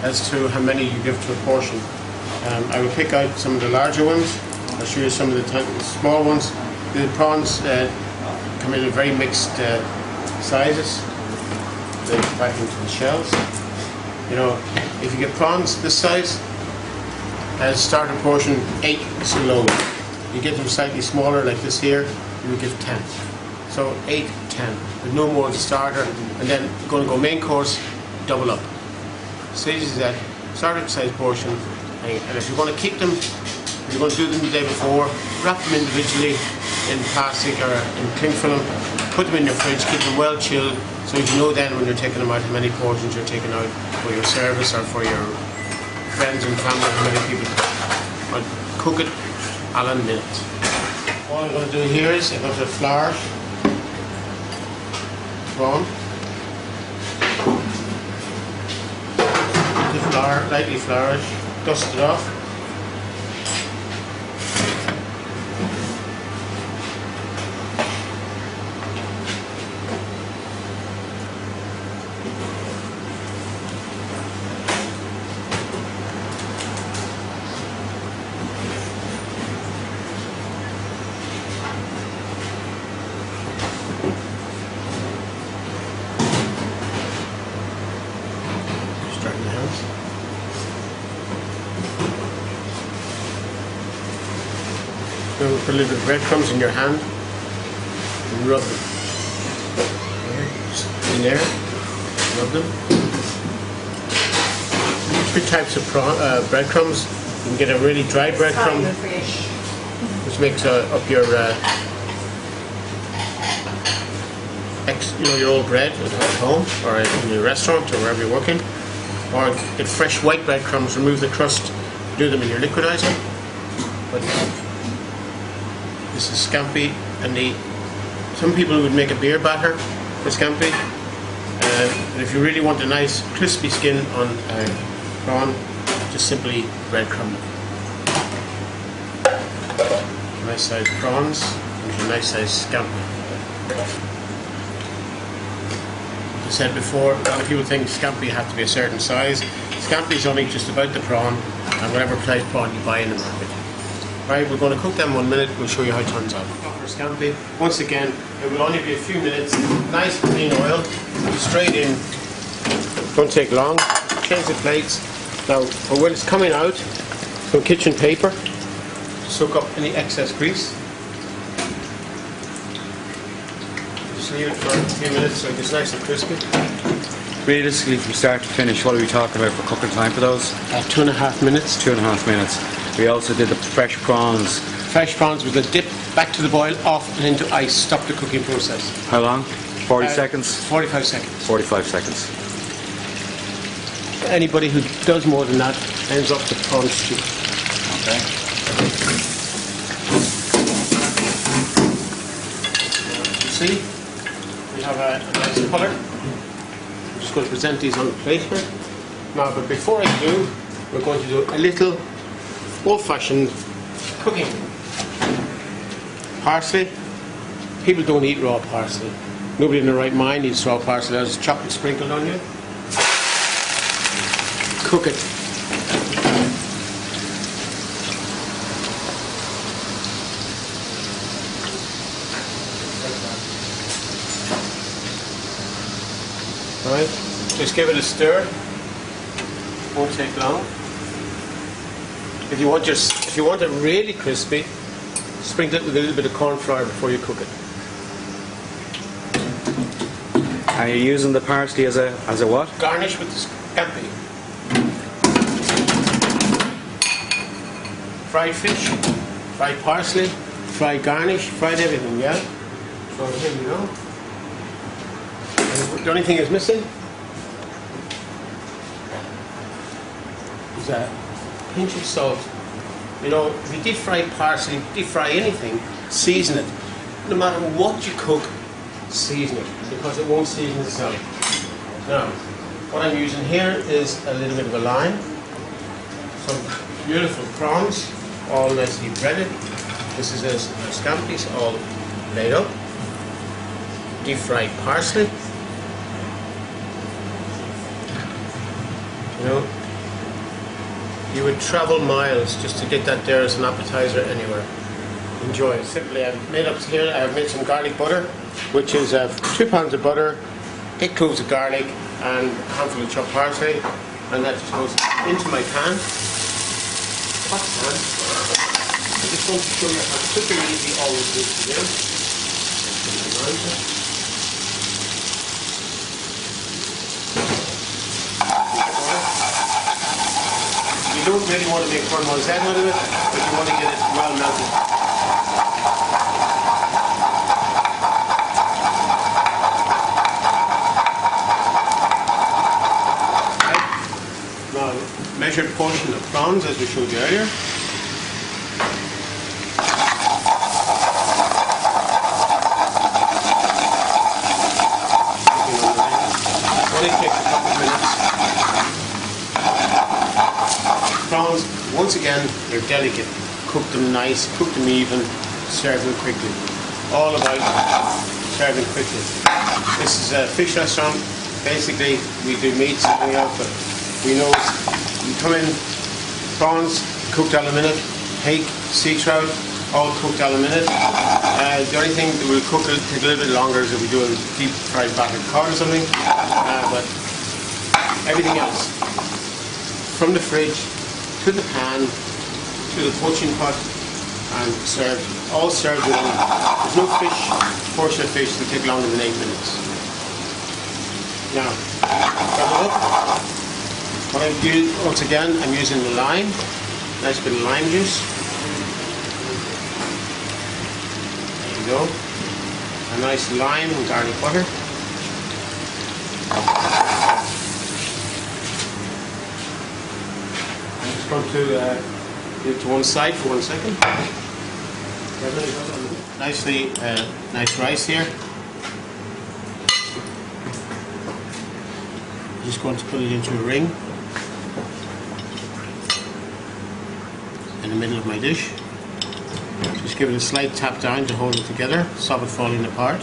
as to how many you give to a portion. I will pick out some of the larger ones. I'll show you some of the small ones. The prawns come in very mixed sizes. They go back into the shells. You know, if you get prawns this size, as starter portion 8 is low. You get them slightly smaller like this here, you will give 10. So 8, 10. But no more than starter, and then going to go main course, double up. Stages that starter size portion, and if you want to keep them, if you're going to do them the day before, wrap them individually in plastic or in cling film, put them in your fridge, keep them well chilled, so you know then when you're taking them out how many portions you're taking out for your service or for your friends and family, how many people. But cook it a la minute. All I'm going to do here is I'm going to flour prawn. The flour, lightly flour it, dust it off. Put a little bit of breadcrumbs in your hand and rub them. Just in there, rub them. 3 types of breadcrumbs. You can get a really dry breadcrumb, which makes up your your old bread at home or in your restaurant or wherever you're working. Or get fresh white breadcrumbs, remove the crust, do them in your liquidizer. But this is Scampi, and some people would make a beer batter for Scampi. And if you really want a nice crispy skin on a prawn, just simply breadcrumb it. Nice size prawns and a nice size Scampi. As I said before, a lot of people think Scampi have to be a certain size. Scampi is only just about the prawn and whatever size prawn you buy in the market. Right, we're going to cook them 1 minute, we'll show you how it turns out. For Scampi, once again, it will only be a few minutes, nice clean oil, straight in, don't take long, change the plates. Now, when it's coming out, some kitchen paper, soak up any excess grease. Just leave it for a few minutes so it gets nice and crispy. Realistically, from start to finish, what are we talking about for cooking time for those? 2.5 minutes. 2.5 minutes. We also did the fresh prawns. Fresh prawns with a dip back to the boil, off and into ice. Stop the cooking process. How long? 40 seconds? 45 seconds. 45 seconds. Anybody who does more than that ends up with prawn stew. Okay. You see, we have a nice colour. I'm just going to present these on the plate here. Now, but before I do, we're going to do a little old-fashioned cooking. Parsley. People don't eat raw parsley. Nobody in their right mind eats raw parsley. There's chocolate sprinkled on you. Cook it. Alright, just give it a stir. Won't take long. If you want it really crispy, sprinkle it with a little bit of corn flour before you cook it. Are you using the parsley as a what? Garnish with the Scampi. Fried fish, fried parsley, fried garnish, fried everything, yeah? So here we go. And the only thing is missing is a pinch of salt. You know, if you deep fry parsley, deep fry anything, season it. No matter what you cook, season it, because it won't season itself. Now, what I'm using here is a little bit of a lime, some beautiful prawns, all nicely breaded. This is a Scampi, all laid up. Deep fried parsley. You know, You would travel miles just to get that there as an appetizer anywhere. Enjoy. Simply, I've made up here. I've made some garlic butter, which is 2 pounds of butter, 8 cloves of garlic, and a handful of chopped parsley, and that just goes into my pan. Hot pan. I just want to show you how quick and easy all this is to do. You don't really want to make caramel out of it, but you want to get it well melted. Now, measured portion of prawns, as we showed you earlier. Only takes a couple of minutes. Prawns, once again, they're delicate. Cook them nice, cook them even, serve them quickly. All about serving quickly. This is a fish restaurant. Basically, we do meats and everything else, but we know you come in, prawns, cooked down a minute, hake, sea trout, all cooked down a minute. The only thing that will cook it take a little bit longer is if we do a deep fried battered cod or something. But everything else, from the fridge to the pan to the poaching pot and served, all served with there's no fish, portion of fish that take longer than 8 minutes. Now, what I do once again, I'm using the lime, nice bit of lime juice. There you go. A nice lime and garlic butter. I'm just going to leave it to one side for 1 second. Nicely, nice rice here. I'm just going to put it into a ring in the middle of my dish. Just give it a slight tap down to hold it together, stop it falling apart.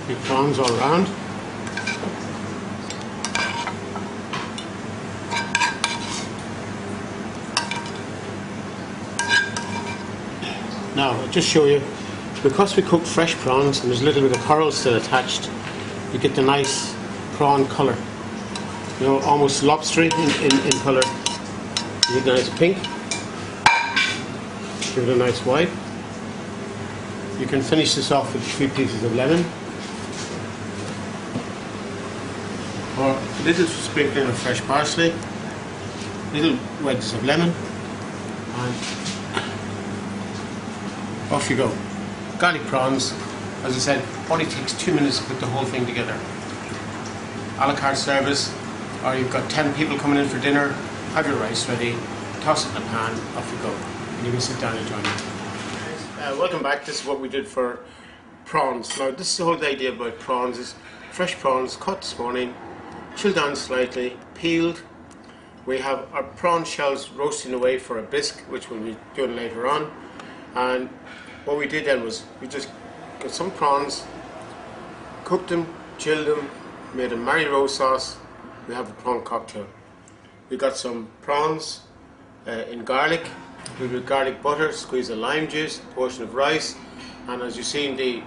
The prawns all around. Now, I'll just show you, because we cook fresh prawns and there's a little bit of coral still attached, you get the nice prawn colour. You know, almost lobstery in colour. You get a nice pink. Give it a nice white. You can finish this off with 3 pieces of lemon. Or a little sprinkling of fresh parsley. Little wedges of lemon. And off you go. Garlic prawns, as I said, only takes 2 minutes to put the whole thing together. A la carte service, or you've got 10 people coming in for dinner, have your rice ready, toss it in a pan, off you go, and you can sit down and join me. Welcome back. This is what we did for prawns. Now, this is the whole idea about prawns is fresh prawns caught this morning, chilled down slightly, peeled. We have our prawn shells roasting away for a bisque, which we'll be doing later on. And what we did then was we just got some prawns, cooked them, chilled them, made a Mary Rose sauce. We have a prawn cocktail. We got some prawns in garlic, with garlic butter, squeeze of lime juice, a portion of rice, and as you see in the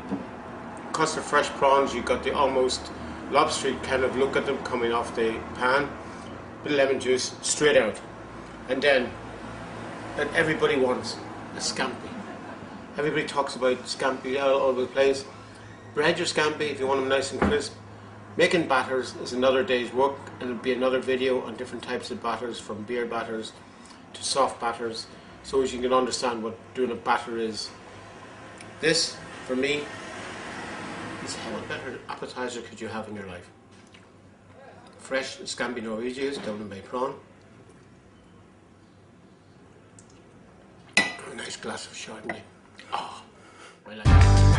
custard fresh prawns, you got the almost lobstery kind of look at them coming off the pan. Bit of lemon juice straight out, and then that everybody wants a scampi. Everybody talks about scampi all over the place. Bread your scampi if you want them nice and crisp. Making batters is another day's work, and it'll be another video on different types of batters, from beer batters to soft batters, so as you can understand what doing a batter is. This, for me, is what better appetizer could you have in your life? Fresh Scampi Norwegians, Dublin Bay prawn. A nice glass of Chardonnay. Oh, I like it.